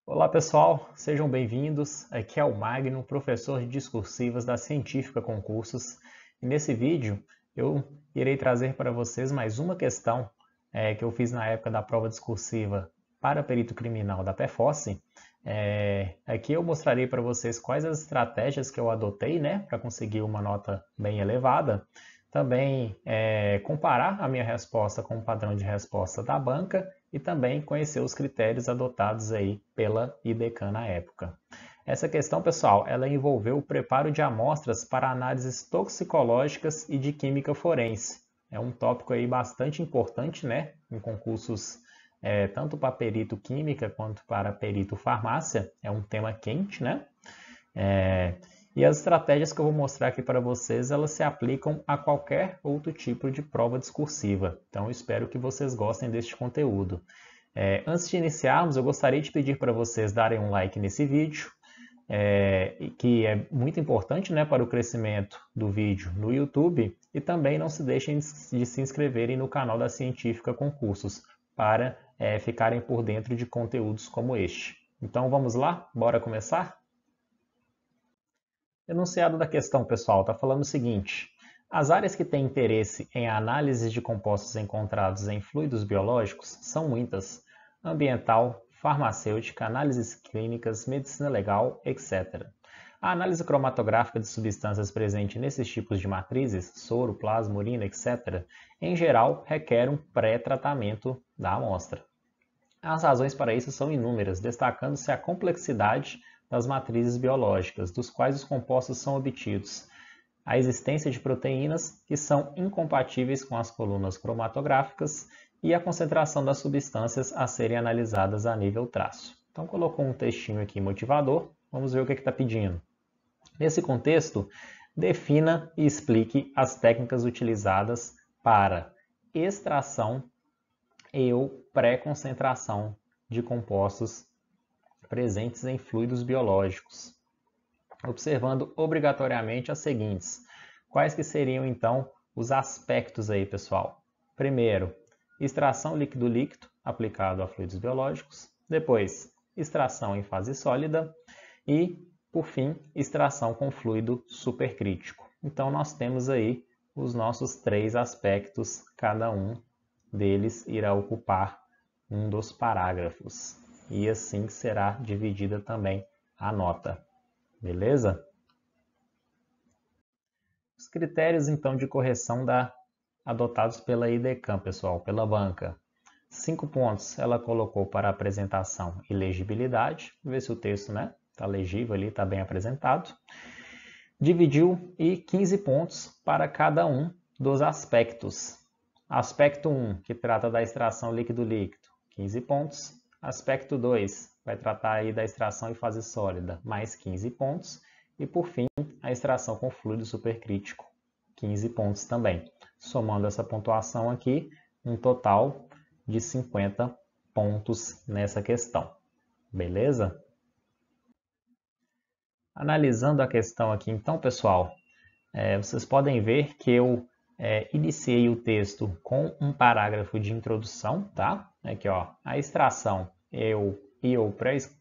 Olá pessoal, sejam bem-vindos. Aqui é o Magno, professor de discursivas da Científica Concursos. E nesse vídeo eu irei trazer para vocês mais uma questão que eu fiz na época da prova discursiva para perito criminal da PFOSSE. Aqui eu mostrarei para vocês quais as estratégias que eu adotei, para conseguir uma nota bem elevada. Também comparar a minha resposta com o padrão de resposta da banca e também conhecer os critérios adotados aí pela IDECAN na época. Essa questão, pessoal, ela envolveu o preparo de amostras para análises toxicológicas e de química forense. É um tópico aí bastante importante, em concursos tanto para perito química quanto para perito farmácia. É um tema quente, E as estratégias que eu vou mostrar aqui para vocês, elas se aplicam a qualquer outro tipo de prova discursiva. Então, eu espero que vocês gostem deste conteúdo. Antes de iniciarmos, eu gostaria de pedir para vocês darem um like nesse vídeo, que é muito importante para o crescimento do vídeo no YouTube, e também não se deixem de se inscreverem no canal da Científica Concursos, para ficarem por dentro de conteúdos como este. Então, vamos lá? Bora começar? Enunciado da questão, pessoal, está falando o seguinte: as áreas que têm interesse em análise de compostos encontrados em fluidos biológicos são muitas: ambiental, farmacêutica, análises clínicas, medicina legal, etc. A análise cromatográfica de substâncias presentes nesses tipos de matrizes, soro, plasma, urina, etc., em geral, requer um pré-tratamento da amostra. As razões para isso são inúmeras, destacando-se a complexidade das matrizes biológicas, dos quais os compostos são obtidos, a existência de proteínas que são incompatíveis com as colunas cromatográficas e a concentração das substâncias a serem analisadas a nível traço. Então, colocou um textinho aqui motivador, vamos ver o que está pedindo. Nesse contexto, defina e explique as técnicas utilizadas para extração ou pré-concentração de compostos presentes em fluidos biológicos, observando obrigatoriamente as seguintes. Quais que seriam, então, os aspectos aí, pessoal? Primeiro, extração líquido-líquido aplicado a fluidos biológicos. Depois, extração em fase sólida. E, por fim, extração com fluido supercrítico. Então, nós temos aí os nossos três aspectos, cada um deles irá ocupar um dos parágrafos. E assim será dividida também a nota. Beleza? Os critérios, então, de correção adotados pela IDECAN, pessoal, pela banca. 5 pontos ela colocou para apresentação e legibilidade. Ver se o texto está legível ali, está bem apresentado. Dividiu e 15 pontos para cada um dos aspectos. Aspecto 1, que trata da extração líquido-líquido, 15 pontos. Aspecto 2, vai tratar aí da extração em fase sólida, mais 15 pontos. E, por fim, a extração com fluido supercrítico, 15 pontos também. Somando essa pontuação aqui, um total de 50 pontos nessa questão. Beleza? Analisando a questão aqui, então, pessoal, vocês podem ver que eu iniciei o texto com um parágrafo de introdução, tá? Aqui, ó, a extração ou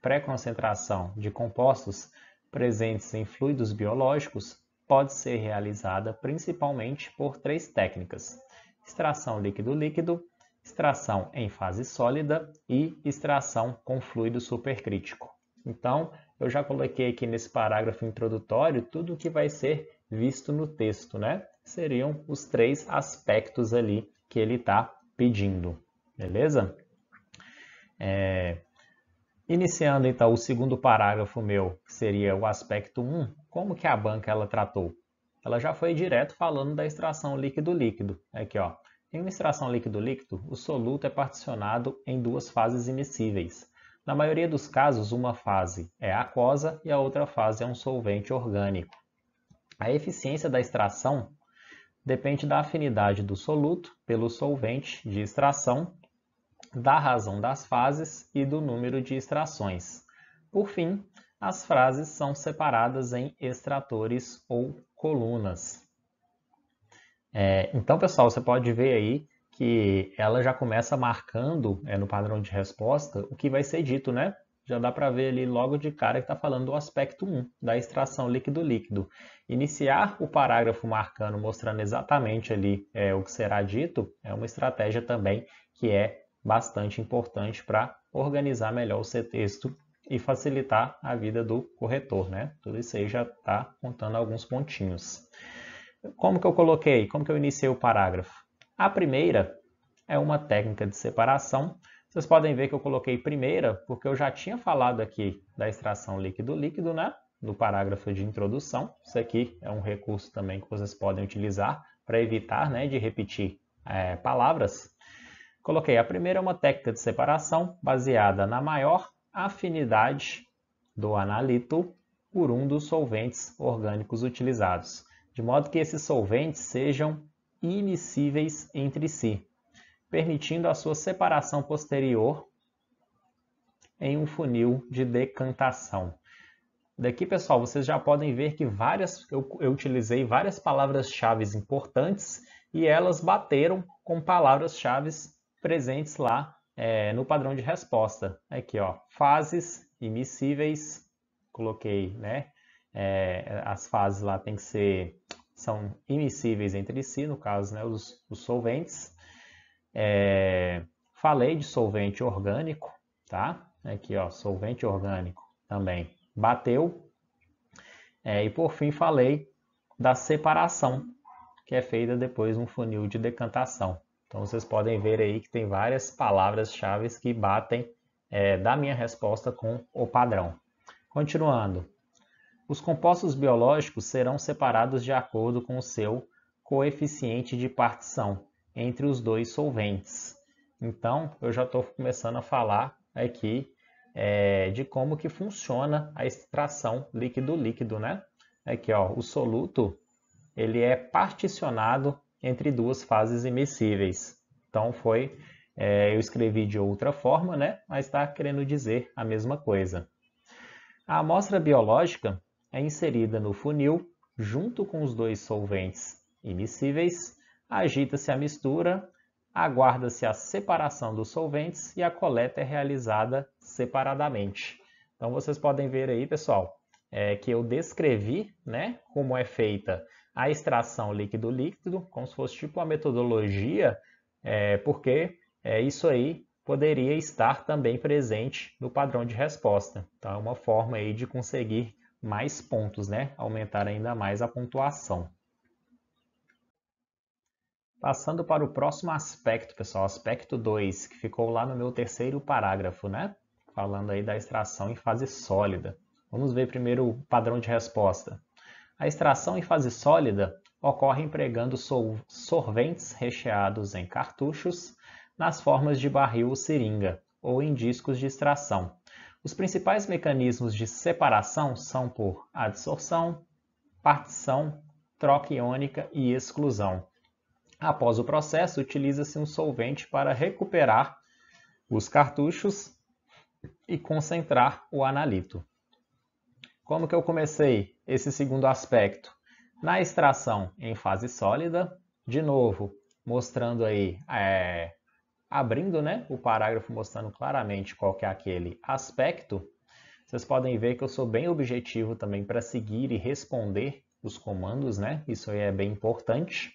pré-concentração de compostos presentes em fluidos biológicos pode ser realizada principalmente por três técnicas: extração líquido-líquido, extração em fase sólida e extração com fluido supercrítico. Então, eu já coloquei aqui nesse parágrafo introdutório tudo o que vai ser visto no texto, Seriam os três aspectos ali que ele está pedindo, beleza? Iniciando então o segundo parágrafo meu, que seria o aspecto 1, como que a banca ela tratou? Ela já foi direto falando da extração líquido-líquido. Aqui, ó. Em uma extração líquido-líquido, o soluto é particionado em duas fases immiscíveis. Na maioria dos casos, uma fase é aquosa e a outra fase é um solvente orgânico. A eficiência da extração depende da afinidade do soluto pelo solvente de extração, da razão das fases e do número de extrações. Por fim, as frases são separadas em extratores ou colunas. Então, pessoal, você pode ver aí que ela já começa marcando no padrão de resposta o que vai ser dito, já dá para ver ali logo de cara que está falando do aspecto 1, da extração líquido-líquido. Iniciar o parágrafo marcando, mostrando exatamente ali o que será dito, é uma estratégia também que é bastante importante para organizar melhor o seu texto e facilitar a vida do corretor, né? Tudo isso aí já está contando alguns pontinhos. Como que eu coloquei? Como que eu iniciei o parágrafo? A primeira é uma técnica de separação. Vocês podem ver que eu coloquei primeira, porque eu já tinha falado aqui da extração líquido-líquido, né? No parágrafo de introdução. Isso aqui é um recurso também que vocês podem utilizar para evitar, né, de repetir palavras. Coloquei a primeira é uma técnica de separação baseada na maior afinidade do analito por um dos solventes orgânicos utilizados, de modo que esses solventes sejam imiscíveis entre si, permitindo a sua separação posterior em um funil de decantação. Daqui, pessoal, vocês já podem ver que eu utilizei várias palavras-chave importantes e elas bateram com palavras-chave presentes lá no padrão de resposta. Aqui, ó, fases immiscíveis, coloquei, né? As fases lá são immiscíveis entre si, no caso, né, os solventes. Falei de solvente orgânico, tá? Aqui, ó, solvente orgânico também bateu. E por fim falei da separação, que é feita depois de um funil de decantação. Então vocês podem ver aí que tem várias palavras-chave que batem da minha resposta com o padrão. Continuando. Os compostos biológicos serão separados de acordo com o seu coeficiente de partição entre os dois solventes. Então, eu já estou começando a falar aqui de como que funciona a extração líquido-líquido, né? Aqui, ó, o soluto ele é particionado entre duas fases immiscíveis. Então, eu escrevi de outra forma, né? Mas está querendo dizer a mesma coisa. A amostra biológica é inserida no funil junto com os dois solventes immiscíveis, agita-se a mistura, aguarda-se a separação dos solventes e a coleta é realizada separadamente. Então vocês podem ver aí, pessoal, que eu descrevi, né, como é feita a extração líquido-líquido, como se fosse tipo uma metodologia, porque isso aí poderia estar também presente no padrão de resposta. Então é uma forma aí de conseguir mais pontos, né? Aumentar ainda mais a pontuação. Passando para o próximo aspecto, pessoal, aspecto 2, que ficou lá no meu terceiro parágrafo, né? Falando aí da extração em fase sólida. Vamos ver primeiro o padrão de resposta. A extração em fase sólida ocorre empregando solventes recheados em cartuchos nas formas de barril ou seringa, ou em discos de extração. Os principais mecanismos de separação são por adsorção, partição, troca iônica e exclusão. Após o processo, utiliza-se um solvente para recuperar os cartuchos e concentrar o analito. Como que eu comecei esse segundo aspecto? Na extração em fase sólida, de novo, mostrando aí, abrindo, né, o parágrafo mostrando claramente qual que é aquele aspecto. Vocês podem ver que eu sou bem objetivo também para seguir e responder os comandos, né? Isso aí é bem importante.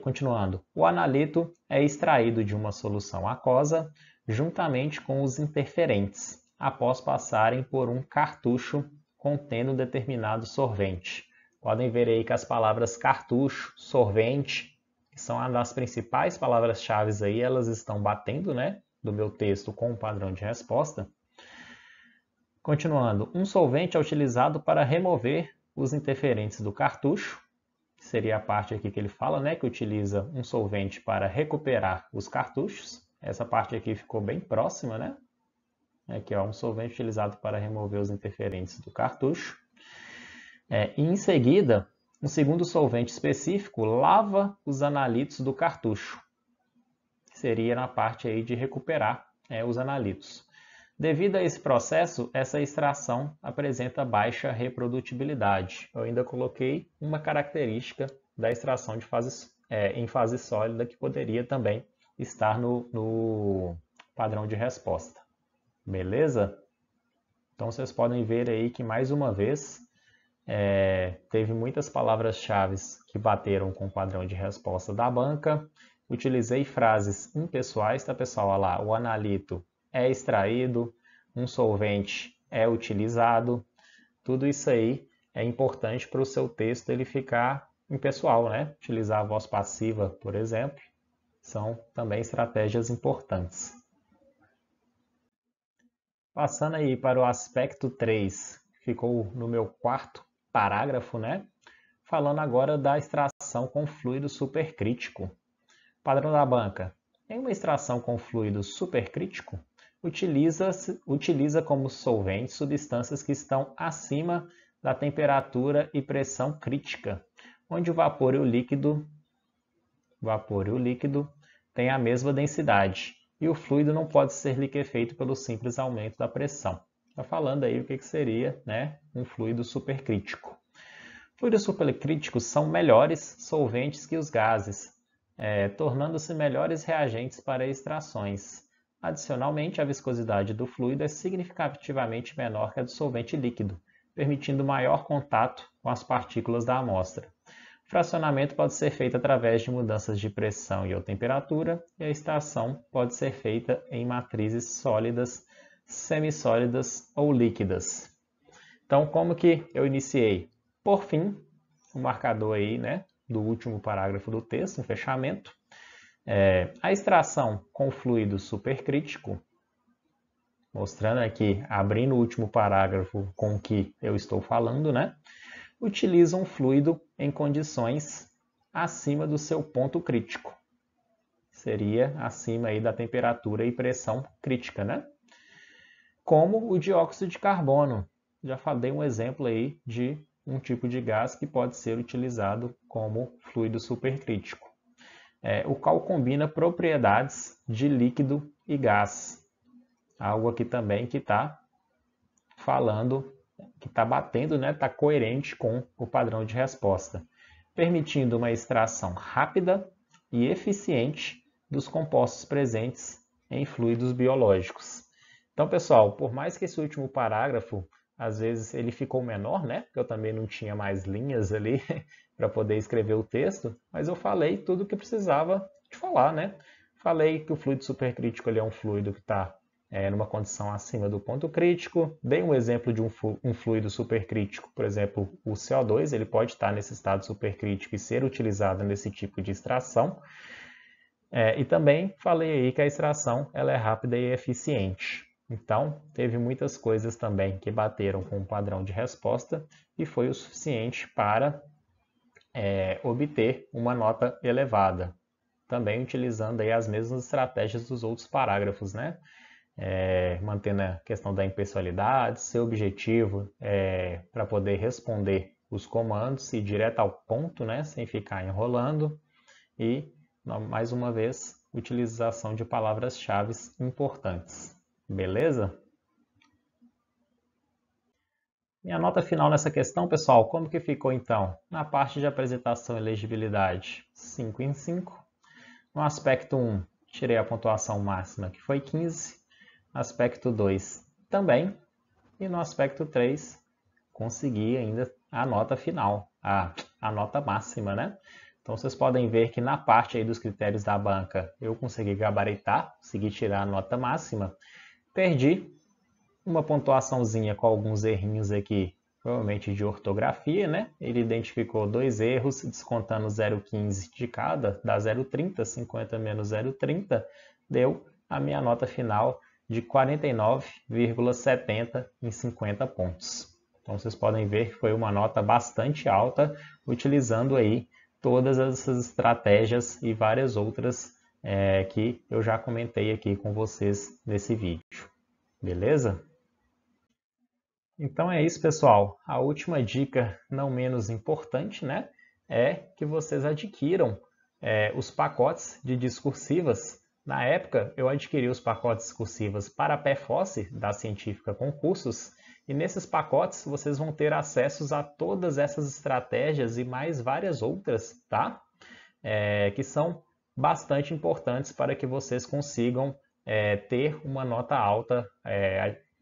Continuando. O analito é extraído de uma solução aquosa juntamente com os interferentes, após passarem por um cartucho contendo determinado sorvente. Podem ver aí que as palavras cartucho, sorvente, que são uma das principais palavras-chave aí, elas estão batendo, né, do meu texto com o padrão de resposta. Continuando, um solvente é utilizado para remover os interferentes do cartucho, que seria a parte aqui que ele fala, né, que utiliza um solvente para recuperar os cartuchos. Essa parte aqui ficou bem próxima, né? Aqui, ó, um solvente utilizado para remover os interferentes do cartucho. E em seguida, um segundo solvente específico lava os analitos do cartucho, que seria na parte aí de recuperar os analitos. Devido a esse processo, essa extração apresenta baixa reprodutibilidade. Eu ainda coloquei uma característica da extração em fase sólida que poderia também estar no padrão de resposta. beleza? Então vocês podem ver aí que mais uma vez teve muitas palavras-chave que bateram com o padrão de resposta da banca. Utilizei frases impessoais, tá pessoal? Olha lá, o analito é extraído, um solvente é utilizado. Tudo isso aí é importante para o seu texto ele ficar impessoal, né? Utilizar a voz passiva, por exemplo, são também estratégias importantes. Passando aí para o aspecto 3, ficou no meu quarto parágrafo, né? Falando agora da extração com fluido supercrítico. Padrão da banca. Em uma extração com fluido supercrítico, utiliza como solvente substâncias que estão acima da temperatura e pressão crítica, onde o vapor e o líquido têm a mesma densidade, e o fluido não pode ser liquefeito pelo simples aumento da pressão. Está falando aí o que seria, né, um fluido supercrítico. Fluidos supercríticos são melhores solventes que os gases, tornando-se melhores reagentes para extrações. Adicionalmente, a viscosidade do fluido é significativamente menor que a do solvente líquido, permitindo maior contato com as partículas da amostra. O fracionamento pode ser feito através de mudanças de pressão e ou temperatura, e a extração pode ser feita em matrizes sólidas, semissólidas ou líquidas. Então, como que eu iniciei? Por fim, o marcador aí, né, do último parágrafo do texto, um fechamento. A extração com fluido supercrítico, mostrando aqui, abrindo o último parágrafo com o que eu estou falando, né, utiliza um fluido em condições acima do seu ponto crítico. Seria acima aí da temperatura e pressão crítica, né? Como o dióxido de carbono. Já falei um exemplo aí de um tipo de gás que pode ser utilizado como fluido supercrítico. O qual combina propriedades de líquido e gás. Algo aqui também que está falando, que está batendo, né? Está coerente com o padrão de resposta, permitindo uma extração rápida e eficiente dos compostos presentes em fluidos biológicos. Então, pessoal, por mais que esse último parágrafo às vezes ele ficou menor, né? Porque eu também não tinha mais linhas ali para poder escrever o texto, mas eu falei tudo o que precisava de falar, né? Falei que o fluido supercrítico ele é um fluido que está numa condição acima do ponto crítico. Dei um exemplo de um fluido supercrítico, por exemplo, o CO2, ele pode estar nesse estado supercrítico e ser utilizado nesse tipo de extração. E também falei aí que a extração ela é rápida e eficiente. Então, teve muitas coisas também que bateram com o padrão de resposta e foi o suficiente para obter uma nota elevada. Também utilizando aí as mesmas estratégias dos outros parágrafos, né? Mantendo a questão da impessoalidade, seu objetivo para poder responder os comandos e ir direto ao ponto, né? Sem ficar enrolando. E, mais uma vez, utilização de palavras-chave importantes. Beleza? Minha nota final nessa questão, pessoal, como que ficou então? Na parte de apresentação e legibilidade, 5 em 5. No aspecto 1, tirei a pontuação máxima, que foi 15. Aspecto 2, também. E no aspecto 3, consegui ainda a nota final, a nota máxima, né? Então, vocês podem ver que na parte aí dos critérios da banca, eu consegui gabaritar, consegui tirar a nota máxima. Perdi uma pontuaçãozinha com alguns errinhos aqui, provavelmente de ortografia, né? Ele identificou 2 erros, descontando 0,15 de cada, dá 0,30, 50 menos 0,30, deu a minha nota final de 49,70 em 50 pontos. Então, vocês podem ver que foi uma nota bastante alta, utilizando aí todas essas estratégias e várias outras que eu já comentei aqui com vocês nesse vídeo. Beleza? Então é isso, pessoal. A última dica, não menos importante, né, é que vocês adquiram os pacotes de discursivas. Na época, eu adquiri os pacotes discursivas para a PFOSS, da Científica Concursos, e nesses pacotes vocês vão ter acessos a todas essas estratégias e mais várias outras, tá? Que são bastante importantes para que vocês consigam ter uma nota alta,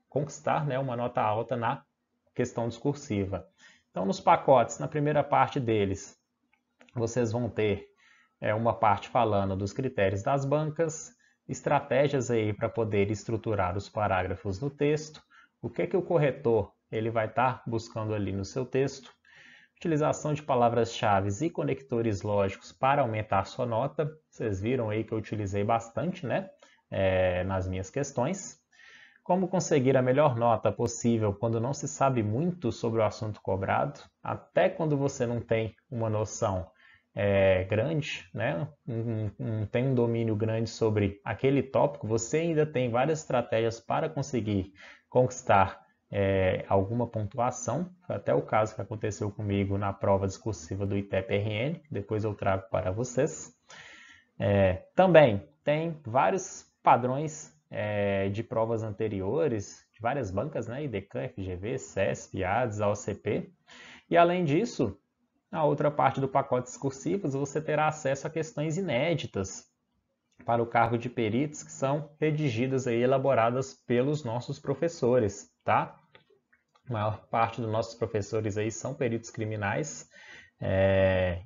conquistar, né, uma nota alta na questão discursiva. Então, nos pacotes, na primeira parte deles, vocês vão ter uma parte falando dos critérios das bancas, estratégias aí para poder estruturar os parágrafos no texto, o que o corretor ele vai estar buscando ali no seu texto, utilização de palavras-chave e conectores lógicos para aumentar sua nota. Vocês viram aí que eu utilizei bastante, né, nas minhas questões. Como conseguir a melhor nota possível quando não se sabe muito sobre o assunto cobrado, até quando você não tem uma noção grande, né? Não tem um domínio grande sobre aquele tópico, você ainda tem várias estratégias para conseguir conquistar alguma pontuação. Foi até o caso que aconteceu comigo na prova discursiva do ITEP-RN, depois eu trago para vocês. Também tem vários padrões de provas anteriores, de várias bancas, né? IDECAM, FGV, CESP, ADES, AOCP. E além disso, na outra parte do pacote discursivos, você terá acesso a questões inéditas para o cargo de peritos que são redigidas e elaboradas pelos nossos professores, tá? A maior parte dos nossos professores aí são peritos criminais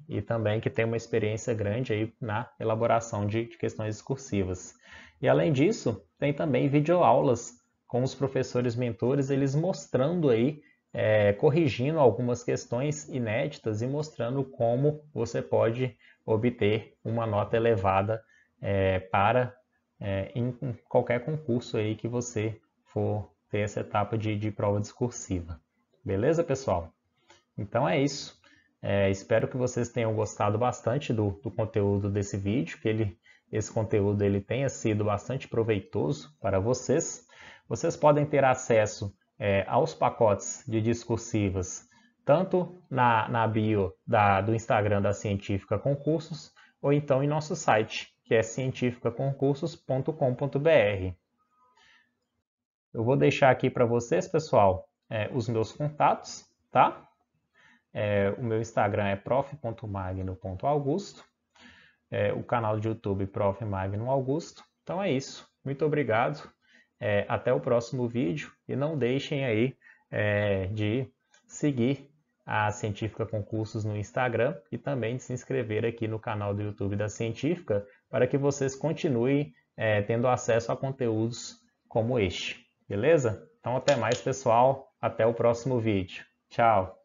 e também que tem uma experiência grande aí na elaboração de questões discursivas. E além disso, tem também videoaulas com os professores mentores, eles mostrando aí, corrigindo algumas questões inéditas e mostrando como você pode obter uma nota elevada em qualquer concurso aí que você for ter essa etapa de prova discursiva. Beleza, pessoal? Então é isso. Espero que vocês tenham gostado bastante do conteúdo desse vídeo, que esse conteúdo ele tenha sido bastante proveitoso para vocês. Vocês podem ter acesso aos pacotes de discursivas, tanto na bio do Instagram da Científica Concursos, ou então em nosso site, que é cientificaconcursos.com.br. Eu vou deixar aqui para vocês, pessoal, os meus contatos, tá? O meu Instagram é prof.magno.augusto. O canal de YouTube Prof. Magno Augusto. Então é isso. Muito obrigado. Até o próximo vídeo. E não deixem aí de seguir a Científica Concursos no Instagram e também de se inscrever aqui no canal do YouTube da Científica para que vocês continuem tendo acesso a conteúdos como este. Beleza? Então até mais, pessoal. Até o próximo vídeo. Tchau!